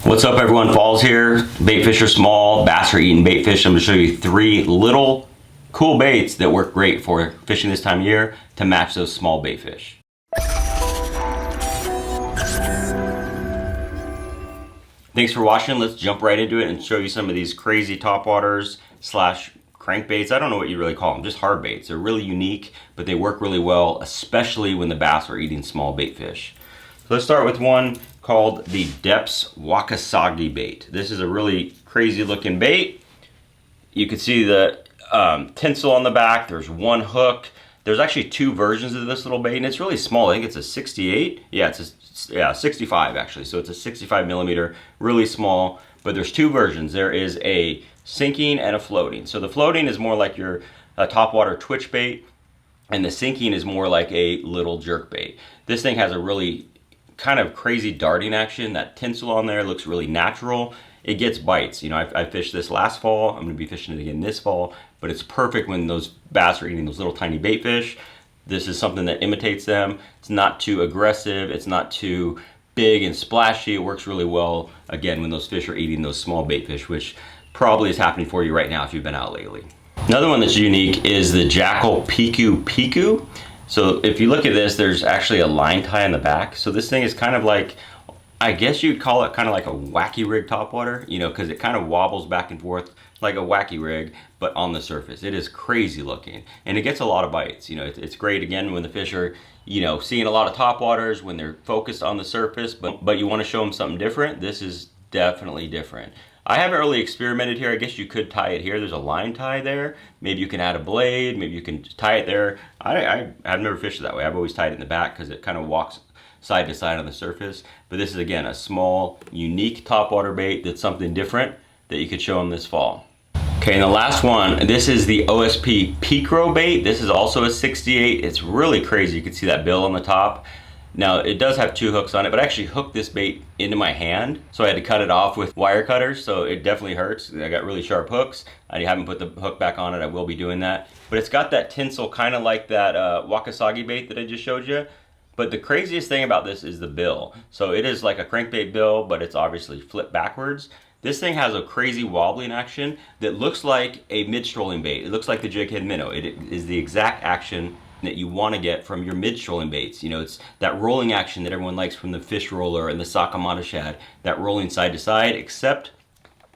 What's up everyone, Falls here. Bait fish are small, bass are eating bait fish. I'm gonna show you 3 little cool baits that work great for fishing this time of year to match those small bait fish. Thanks for watching. Let's jump right into it and show you some of these crazy topwaters slash crankbaits. I don't know what you really call them, just hard baits. They're really unique, but they work really well, especially when the bass are eating small bait fish. So let's start with one called the Depths Wakasagi bait. This is a really crazy looking bait. You can see the tinsel on the back. There's one hook. There's actually 2 versions of this little bait, and it's really small. I think it's a 68. Yeah, it's a 65 actually. So it's a 65 millimeter, really small. But there's 2 versions. There is a sinking and a floating. So the floating is more like your topwater twitch bait, and the sinking is more like a little jerk bait. This thing has a really kind of crazy darting action. That tinsel on there looks really natural. It gets bites. You know, I fished this last fall. I'm gonna be fishing it again this fall, but it's perfect when those bass are eating those little tiny bait fish. This is something that imitates them. It's not too aggressive. It's not too big and splashy. It works really well, again, when those fish are eating those small bait fish, which probably is happening for you right now if you've been out lately. Another one that's unique is the Jackall Piku Piku. So if you look at this, there's actually a line tie in the back. So this thing is kind of like, I guess you'd call it kind of like a wacky rig topwater, you know, because it kind of wobbles back and forth like a wacky rig, but on the surface. It is crazy looking, and it gets a lot of bites. You know, it's great, again, when the fish are, you know, seeing a lot of topwaters, when they're focused on the surface, but you want to show them something different. This is definitely different. I haven't really experimented here. I guess you could tie it here. There's a line tie there. Maybe you can add a blade. Maybe you can tie it there. I've never fished it that way. I've always tied it in the back because it kind of walks side to side on the surface. But this is, again, a small, unique topwater bait that's something different that you could show them this fall. Okay, and the last one, this is the OSP Picro bait. This is also a 68. It's really crazy. You can see that bill on the top. Now, it does have 2 hooks on it, but I actually hooked this bait into my hand, so I had to cut it off with wire cutters, so it definitely hurts. I got really sharp hooks. I haven't put the hook back on it. I will be doing that. But it's got that tinsel kind of like that Wakasagi bait that I just showed you. But the craziest thing about this is the bill. So it is like a crankbait bill, but it's obviously flipped backwards. This thing has a crazy wobbling action that looks like a mid-strolling bait. It looks like the jighead minnow. It is the exact action that you want to get from your mid-strolling baits. You know, it's that rolling action that everyone likes from the fish roller and the Sakamata shad, that rolling side to side, except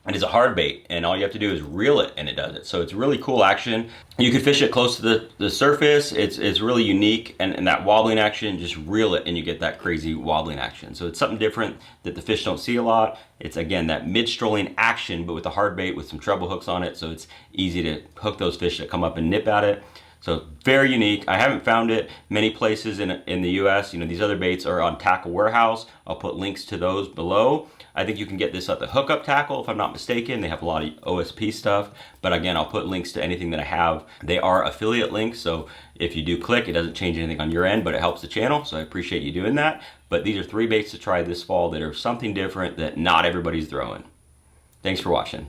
it is a hard bait, and all you have to do is reel it and it does it. So it's really cool action. You can fish it close to the surface. It's really unique, and that wobbling action, just reel it and you get that crazy wobbling action. So it's something different that the fish don't see a lot. It's, again, that mid-strolling action, but with a hard bait with some treble hooks on it, so it's easy to hook those fish that come up and nip at it. So very unique. I haven't found it many places in the US. You know, these other baits are on Tackle Warehouse. I'll put links to those below. I think you can get this at the Hookup Tackle, if I'm not mistaken. They have a lot of OSP stuff. But again, I'll put links to anything that I have. They are affiliate links, so if you do click, it doesn't change anything on your end, but it helps the channel, so I appreciate you doing that. But these are 3 baits to try this fall that are something different that not everybody's throwing. Thanks for watching.